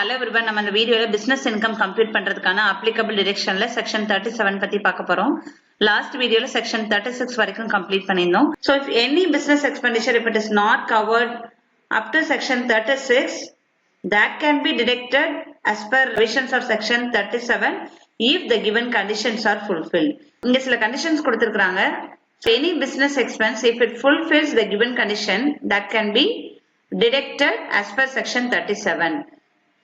Hello everyone, நம்ம இந்த வீடியோல business income compute பண்றதுக்கான applicable directionல section 37 பத்தி பார்க்க போறோம். Last வீடியோல section 36 வரைக்கும் complete பண்ணிருந்தோம். So if any business expenditure if it is not covered up to section 36, that can be deducted as per provisions of section 37 if the given conditions are fulfilled. இங்க சில conditions கொடுத்திருக்காங்க. So any business expense if it fulfills the given condition that can be deducted as per section 37.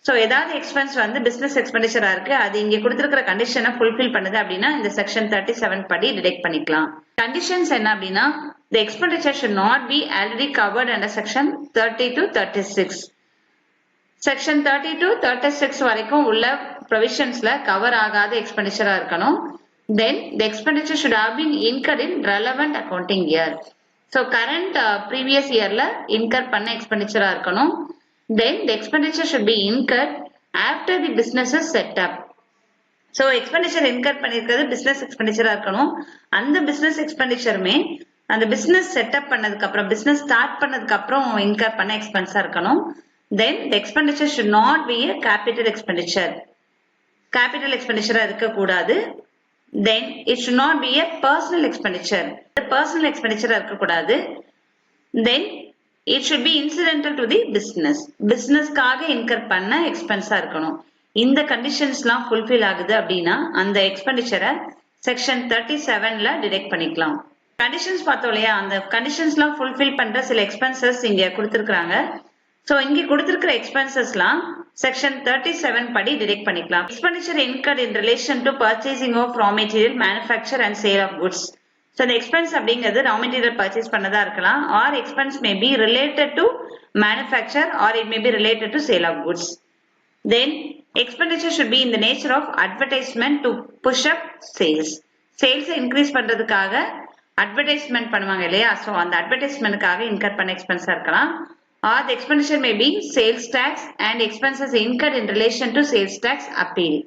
So ஏதாவது expense வந்து business எக்ஸ்பெண்டிச்சரா இருக்கு அது இங்க கொடுத்திருக்கிற கண்டிஷனை ஃபுல்ஃபில் பண்ணுது அப்படின்னா இந்த செக்ஷன் 37 படி டிடெக்ட் பண்ணிக்கலாம். கண்டிஷன்ஸ் என்ன அப்படின்னா the expenditure should not be already covered under section 30 to 36. Section 30 to 36 வரைக்கும் உள்ள ப்ரொவிஷன்ஸ்ல கவர் ஆகாத எக்ஸ்பெண்டிச்சரா இருக்கணும். Then the expenditure should have been incurred in relevant accounting year. So current previous yearல incur பண்ண எக்ஸ்பெண்டிச்சரா இருக்கணும். Then the expenditure should be incurred after the business is set up. So expenditure incur பண்ணிருக்கிறது business expenditure இருக்கணும். அந்த business expenditure-மே அந்த business set up பண்ணதுக்கு அப்புறம் business start பண்ணதுக்கு அப்புறம் incur பண்ண expense இருக்கணும். Then the expenditure should not be a capital expenditure. Capital expenditure இருக்க கூடாது. Then it should not be a personal expenditure. Personal expenditure இருக்க கூடாது. Then it should be incidental to the business. Business-காக incur பண்ண expense இருக்கணும். இந்த conditions-லாம் fulfill ஆகுது அப்படின்னா அந்த expenditure-ஐ section 37ல டிடெக்ட் பண்ணிக்கலாம். Conditions பார்த்தோம் இல்லையா அந்த conditions-லாம் fulfill பண்ற சில expenses இங்க கொடுத்திருக்காங்க. So இங்க கொடுத்திருக்கிற expenses-லாம் section 37 படி டிடெக்ட் பண்ணிக்கலாம். Expenditure incurred in relation to purchasing of raw material, manufacture and sale of goods. So the expense அப்படிங்கிறது raw material purchase பண்ணதா இருக்கலாம் or expense may be related to manufacture or it may be related to sale of goods. Then expenditure should be in the nature of advertisement to push up sales. Sales increase பண்றதுக்காக advertisement பண்ணுவாங்க இல்லையா so அந்த advertisementக்காக incur பண்ண expense இருக்கலாம் or the expenditure may be sales tax and expenses incurred in relation to sales tax appeal.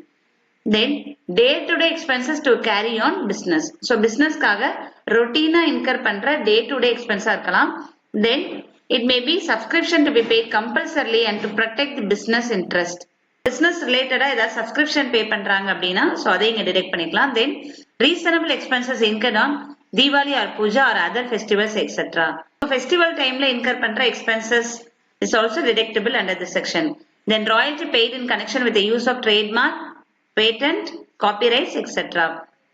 Then day-to-day expenses to carry on business. So business காக routine incur பண்ற day-to-day expense இருக்கலாம். Then it may be subscription to be paid compulsorily and to protect the business interest. Business related ஏதாவது subscription pay பண்றாங்க அப்படின்னா so அதை இங்க detect பண்ணிக்கலாம். Then reasonable expenses incurred on Diwali or Puja or other festivals etc. So festival timeல incur பண்ற expenses is also deductible under this section. Then royalty paid in connection with the use of trademark, patent, copyrights etc.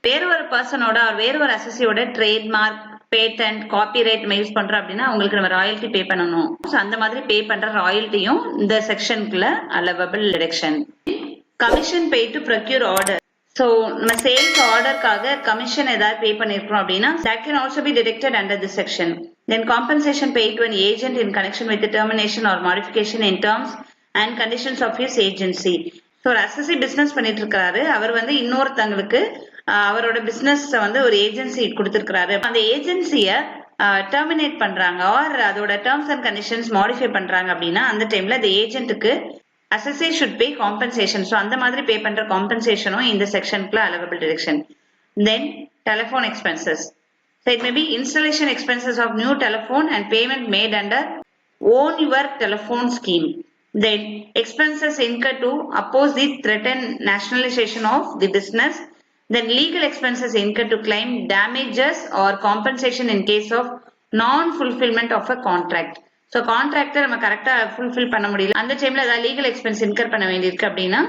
வேற ஒரு பர்சனோட or வேற ஒரு அசோசியோட trademark patent copyright use பண்றோம் அப்படின்னா உங்களுக்கு நம்ம royalty பே பண்ணணும் சோ அந்த மாதிரி பே பண்ற ராயல்ட்டியும் இந்த செக்ஷனுக்குள்ள allowable deduction commission pay to procure order so நம்ம சேல்ஸ் ஆர்டர்க்காக கமிஷன் ஏதாவது பே பண்ணிருக்கோம் அப்படின்னா that can also be deducted under this section. Then compensation paid to an agent in connection with the termination or modification in terms and conditions of his agency. So ஒரு அசோசி business பண்ணிட்டு இருக்காரு அவர் வந்து இன்னொருத்தங்களுக்கு அவரோட business வந்து ஒரு agency கொடுத்திருக்காரு அந்த ஏஜென்சிய டெர்மினேட் பண்றாங்க ஆர் அதோட டேர்ம்ஸ் அண்ட் கண்டிஷன்ஸ் மாடிஃபை பண்றாங்க அப்படின்னா அந்த டைம்ல அந்த ஏஜென்ட்டுக்கு assessee should pay compensation so அந்த மாதிரி பே பண்ற காம்பன்சேஷனும் இந்த செக்ஷனுக்குள்ள allowable deduction. Then telephone expenses so it may be installation expenses of new telephone and payment made under own your telephone scheme. Then expenses incurred to oppose the threatened nationalization of the business. Then legal expenses incurred to claim damages or compensation in case of non-fulfillment of a contract. So contract நம்ம கரெக்டா fulfill பண்ண முடியல அந்த டைம்ல ஏதாவது legal expense incur பண்ண வேண்டியிருக்கு அப்படின்னா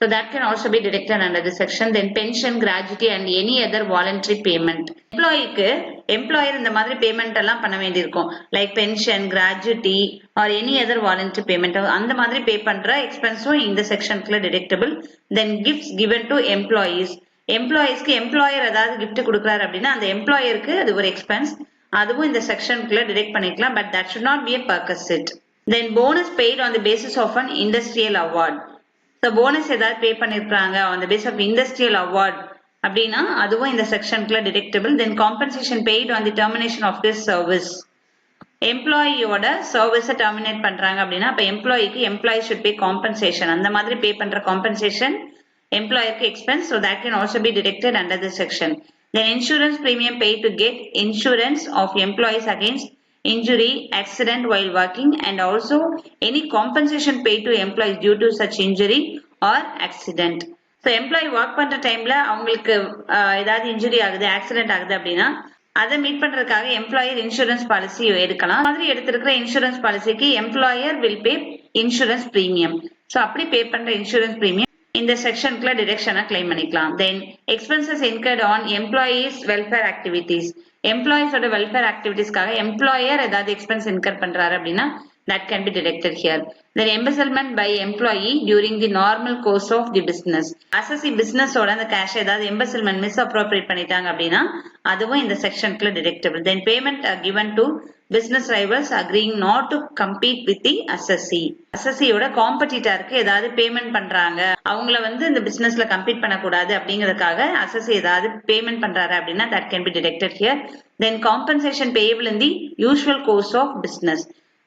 so that can also be deducted under this section. Then pension, gratuity and any other voluntary payment. எம்ப்ளாயிக்கு எம்ப்ளாயர் இந்த மாதிரி பேமெண்ட் எல்லாம் பண்ண வேண்டியிருக்கும் like pension gratuity or any other voluntary payment அந்த மாதிரி பே பண்ற எக்ஸ்பென்ஸும் இந்த செக்ஷனுக்குள்ள deductible. Then gifts given to employees எம்ப்ளாயீஸ்க்கு எம்ப்ளாயர் ஏதாவது கிஃப்ட் கொடுக்குறாரு அப்படின்னா அந்த எம்ப்ளாயருக்கு அது ஒரு எக்ஸ்பென்ஸ் அதுவும் இந்த செக்ஷனுக்குள்ள டிடெக்ட் பண்ணிக்கலாம் but that should not be a perquisite. Then bonus paid on the basis of an industrial award so bonus ஏதாவது பே பண்ணிருக்காங்க on the base of industrial award அப்படின்னா அதுவும் இந்த செக்ஷனுக்குள்ள deductible. Then compensation paid on the termination of this service எம்ப்ளாயியோட சர்வீஸை terminate பண்றாங்க அப்படின்னா அப்ப எம்ப்ளாயிக்கு எம்ப்ளாயி ஷுட் பே காம்பன்சேஷன் அந்த மாதிரி பே பண்ற காம்பன்சேஷன் எம்ப்ளாயருக்கு expense so that can also be deducted under this section. Then insurance premium paid to get insurance of employees against injury, accident while working, and also any compensation paid to employees due to such injury or accident. So employee work பண்ற டைம்ல அவங்களுக்கு ஏதாவது injury ஆகுது, accident ஆகுது அப்படின்னா அதை meet பண்றதுக்காக employer insurance policy எடுக்கலாம். மாதிரி எடுத்திருக்கிற இன்சூரன்ஸ் பாலிசிக்கு employer will pay insurance premium. So அப்படி பே பண்ற இன்சூரன்ஸ் பிரீமியம் இந்த செக்ஷனுக்குள்ள டிடக்ஷனா கிளைம் பண்ணிக்கலாம். Then expenses incurred on employees welfare activities. எம்ப்ளாயீஸோட வெல்ஃபேர் ஆக்டிவிட்டிஸ்க்காக எம்ப்ளாயர் ஏதாவது எக்ஸ்பென்ஸ் இன்கர் பண்றாரு அப்படின்னா that can be deducted here. Then embezzlement by employee during the normal course of the business. Assessee business ஓட அந்த cash ஏதாவது embezzlement misappropriate பண்ணிட்டாங்க அப்படின்னா அதுவும் இந்த செக்ஷனுக்குள்ள deductible. Then payment are given to business rivals agreeing not to compete with the assessee. assesseeயோட காம்படிட்டருக்கு ஏதாவது payment பண்றாங்க, அவங்கள இந்த பிசினஸ்ல கம்பீட் பண்ணக்கூடாது அப்படிங்கறதுக்காக assessee ஏதாவது பேமெண்ட் பண்றாரு அப்படின்னா that can be deducted here. Then compensation payable in the usual course of business.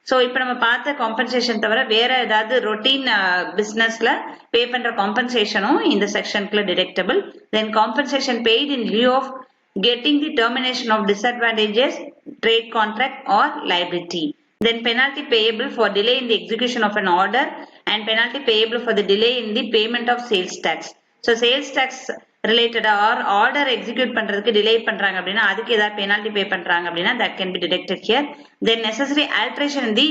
So இப்ப நம்ம பார்த்த காம்பன்சேஷன் தவிர வேற ஏதாவது ரொட்டீன் பிசினஸ்ல பே பண்ற காம்பன்சேஷனும் இந்த செக்ஷனுக்குள்ள deductible. Then compensation paid in lieu of getting the termination of disadvantages, trade contract or liability. Then penalty payable for delay in the execution of an order and penalty payable for the delay in the payment of sales tax. So sales tax ரிலேட்டடா order execute பண்றதுக்கு delay பண்றாங்க அப்படின்னா அதுக்கு ஏதாவது penalty பே பண்றாங்க அப்படின்னா that can be deducted here. Then necessary alteration in the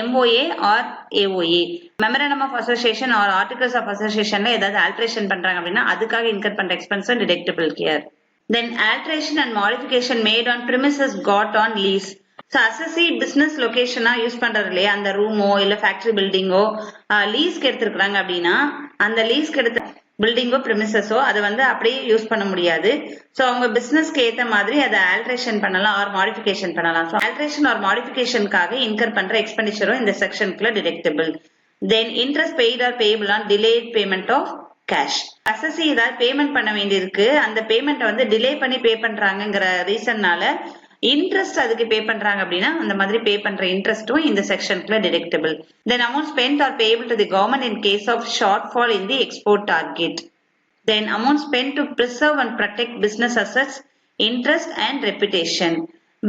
MOA or AOA, memorandum of association or articles of associationல ஏதாவது alteration பண்றாங்க அப்படின்னா அதுக்காக இன்கர் பண்ற expense deductible here. Then alteration and modification made on premises got on lease. So assessee business லொகேஷனா use பண்றது இல்லையா, அந்த ரூமோ இல்ல ஃபேக்டரி பில்டிங்கோ லீஸ்க்கு எடுத்திருக்காங்க அப்படின்னா அந்த லீஸ்க்கு எடுத்த பில்டிங்கோ பிரிமிசஸோ அதை அப்படியே யூஸ் பண்ண முடியாது. ஸோ அவங்க பிசினஸ்க்கு ஏற்ற மாதிரி அதை ஆல்ட்ரேஷன் பண்ணலாம் ஆர் மாடிஃபிகேஷன் பண்ணலாம். ஸோ ஆல்ட்ரேஷன் ஆர் மாடிஃபிகேஷனுக்காக இன்கர் பண்ற எக்ஸ்பெண்டிச்சரும் இந்த செக்ஷனுக்குள்ள deductible. Then interest paid or payable on delayed payment of cash. assessee ஏதாவது பேமெண்ட் பண்ண வேண்டியிருக்கு, அந்த பேமெண்ட் டிலே பண்ணி பே பண்றாங்கிற ரீசன்னால இன்ட்ரெஸ்ட் அதுக்கு பே பண்றாங்க அப்படின்னா அந்த மாதிரி பே பண்ற இன்ட்ரெஸ்டும் இந்த செக்ஷனுக்குள்ள deductible. Then amount spent or payable to the government in case of short fall in the export target. Then amount spent to preserve and protect business assets, interest and reputation.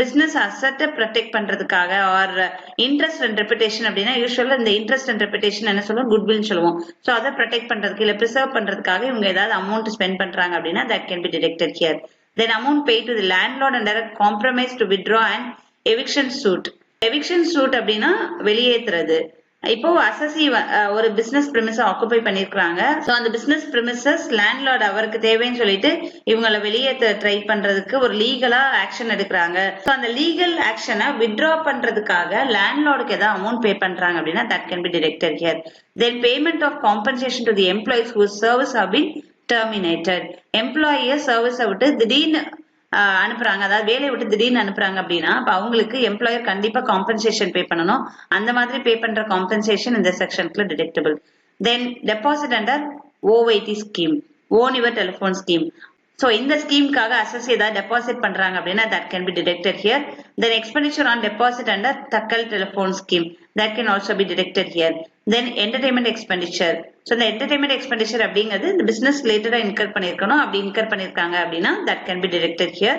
Business அசெட்டை protect பண்றதுக்காக or interest and reputation அப்படின்னா யூஸ்வலா இந்த interest and reputation என்ன சொல்லுவோம், goodwill சொல்லுவோம். So அதை protect பண்றதுக்கு இல்ல ப்ரிசர்வ் பண்றதுக்காக இவங்க ஏதாவது அமௌண்ட் ஸ்பெண்ட் பண்றாங்க அப்படின்னா that can be deducted here. Then amount paid to the landlord under a compromise to withdraw an eviction suit. Eviction suit அப்படின்னா வெளியேற்றுறது. இப்போ assessee ஒரு பிசினஸ் பிரிமிஸ் ஆக்குபை பண்ணிருக்காங்க. சோ அந்த பிசினஸ் பிரிமிசஸ் லேண்ட்லார்ட் அவருக்கு தேவைன்னு சொல்லிட்டு இவங்களை வெளியேற்ற ட்ரை பண்றதுக்கு ஒரு லீகலா ஆக்ஷன் எடுக்கிறாங்க. சோ அந்த லீகல் ஆக்ஷனை வித்ட்ரா பண்றதுக்காக லேண்ட்லார்டுக்கு ஏதாவது அமௌண்ட் பே பண்றாங்க அப்படின்னா that can be deducted here. Then payment of compensation to the employees whose service have been terminated. எம்ப்ளாயிய சர்வீஸ விட்டு திடீர்னு அனுப்புறாங்க, அதாவது வேலையை விட்டு திடீர்னு அனுப்புறாங்க அப்படின்னா அப்ப அவங்களுக்கு எம்ப்ளாயர் கண்டிப்பா காம்பன்சேஷன் பே பண்ணணும். அந்த மாதிரி பே பண்ற காம்பன்சேஷன் இந்த செக்ஷனுக்குள்ள deductible. Then deposit under OYT scheme, own your telephone scheme. So இந்த ஸ்கீமுக்காக assessee ஏதாவது டெபாசிட் பண்றாங்க அப்படின்னா that can be deducted here. Then expenditure on deposit under Takkal telephone scheme, that can also be deducted here. Then entertainment expenditure. So the entertainment expenditure அப்படிங்கிறது இந்த business ரிலேட்டடா in her பண்ணிருக்கணும், அப்படி இன்கர் பண்ணிருக்காங்க அப்படின்னா that can be deducted here.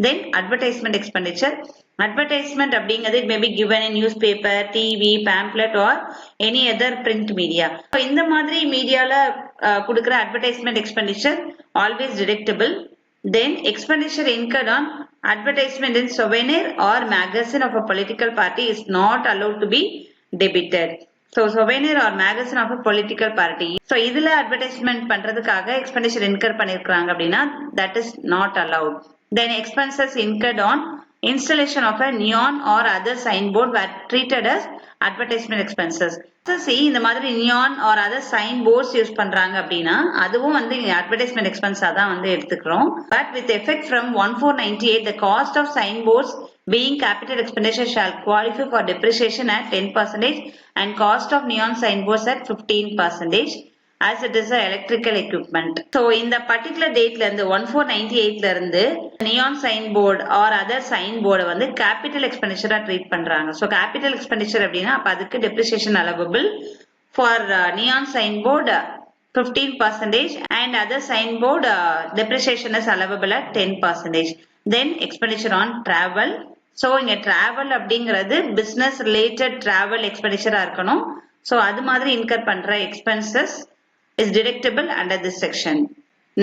Then advertisement expenditure. Advertisement அப்படிங்கிறது it may be given in newspaper, TV, pamphlet or any other print media. So இந்த மாதிரி மீடியால கொடுக்கிற advertisement expenditure always deductible. Then expenditure incurred on advertisement in souvenir or magazine of a political party is not allowed to be debited. So souvenir or magazine of a political party. So இதுல advertisement பண்றதுக்காக expenditure incur பண்ணிருக்காங்க அப்படின்னா that is not allowed. Then expenses incurred on installation of a neon or other signboard were treated as advertisement expenses. See இந்த மாதிரி neon or other signboards use பண்றாங்க அப்படின்னா அதுவும் advertisement expense தான் எடுத்துக்கிறோம். But with effect from 1498 the cost of signboards being capital expenditure shall qualify for depreciation at 10% and cost of neon signboards at 15% as it is a electrical equipment. So in the particular date la irundhu 1498 la irundhu neon signboard or other signboard capital expenditure treat பண்றாங்க. So capital expenditure அப்படினா அப்ப அதுக்கு depreciation allowable for neon signboard 15% and other signboard depreciation is allowable at 10%. Then expenditure on travel, So இங்க travel அப்படிங்கிறது business related travel expenditure இருக்கணும். So அது மாதிரி incur பண்ற expenses is deductible under this section.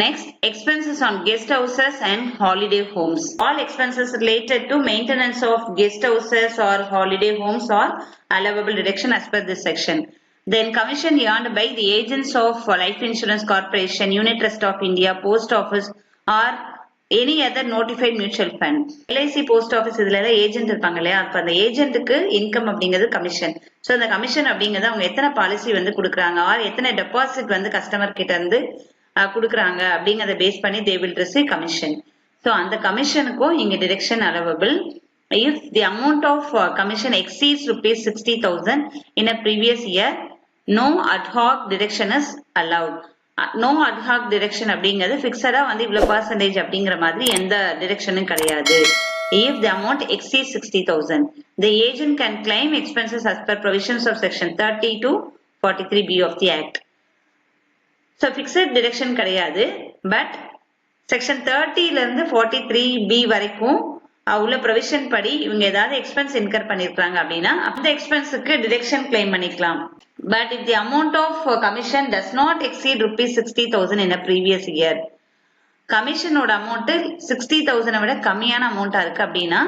Next, expenses on guest houses and holiday homes. All expenses related to maintenance of guest houses or holiday homes are allowable deduction as per this section. Then commission earned by the agents of Life Insurance Corporation, Unit Trust of India, Post Office or any other notified mutual fund. LIC Post Office இதுல agent இருப்பாங்க இல்லையா, அப்ப அந்த ஏஜென்ட்டுக்கு income அப்படிங்கிறது commission. So அந்த commission அப்படிங்கிறது அவங்க எத்தனை பாலிசி வந்து கொடுக்குறாங்க ஆர் எத்தனை டெபாசிட் வந்து கஸ்டமர் கிட்ட இருந்து கொடுக்குறாங்க அப்படிங்கறத பேஸ் பண்ணி they will receive commission. So அந்த கமிஷனுக்கும் இங்க deduction allowable if the amount of commission exceeds rupees 60,000 in a previous year. No ad hoc deduction is allowed. No ad hoc deduction அப்படிங்கிறது ஃபிக்ஸடா வந்து இவ்வளவு percentage அப்படிங்கிற மாதிரி எந்த டிடக்ஷனும் கிடையாது. If the amount exceeds 60,000, the agent can claim expenses as per provisions of section 30 to 43B of the Act. So fixed deduction கிடையாது, but section 30ல இருந்து 43B வரைக்கும் உள்ள ப்ரொவிஷன் படி இவங்க ஏதாவது எக்ஸ்பென்ஸ் இன்கர் பண்ணிருக்காங்க அப்படின்னா அந்த எக்ஸ்பென்ஸுக்கு டிடக்ஷன் கிளைம் பண்ணிக்கலாம். But if the amount of commission does not exceed rupees 60,000 in a previous year, கமிஷனோட அமௌண்ட் 60,000 விட கம்மியான அமௌண்டா இருக்கு அப்படின்னா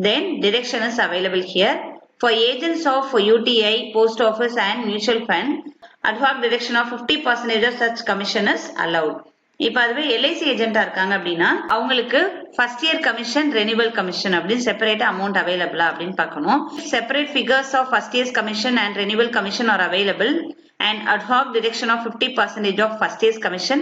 then deduction is available here. For agents of UTI, Post Office and Mutual Fund, ad hoc deduction of 50% of such commission is allowed. இப்ப அதுவே LIC ஏஜென்டா இருக்காங்க அப்படின்னா அவங்களுக்கு first year commission renewal commission அப்படின்னு செப்பரேட் அமௌண்ட் அவைலபிளா அப்படின்னு பார்க்கணும். Separate figures of first years commission and renewal commission are available and ad hoc deduction of 50% of first year's commission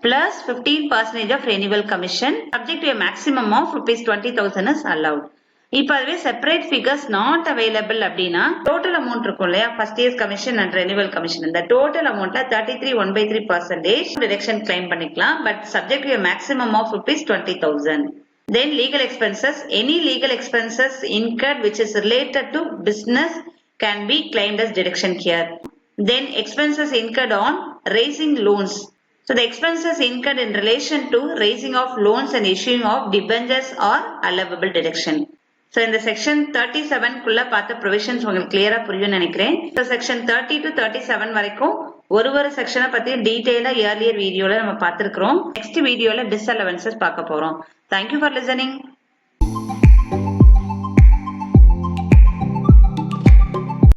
plus 15% of renewal commission subject to a maximum of rupees 20,000 is allowed. இப்ப அதுவே separate figures not available அப்படின்னா total amount இருக்கும் இல்லையா first years commission and renewal commission இந்த total அமௌண்ட்ல 33.1/3% deduction claim பண்ணிக்கலாம். But subject to maximum of rupees 20,000. Then legal expenses. Any legal expenses incurred which is related to business can be claimed as deduction here. Then expenses incurred on raising loans. So the expenses incurred in relation to raising of loans and issuing of debentures are allowable deduction. So in the section 37 குள்ள பார்த்த provisions உங்களுக்கு clear-ஆ புரியும்னு நினைக்கிறேன். So section 30 to 37 வரைக்கும் ஒரு செக்ஷனை பத்தி டீடைலா earlier வீடியோல நம்ம பார்த்திருக்கிறோம். நெக்ஸ்ட் வீடியோல disallowances பார்க்க போறோம். Thank you for listening.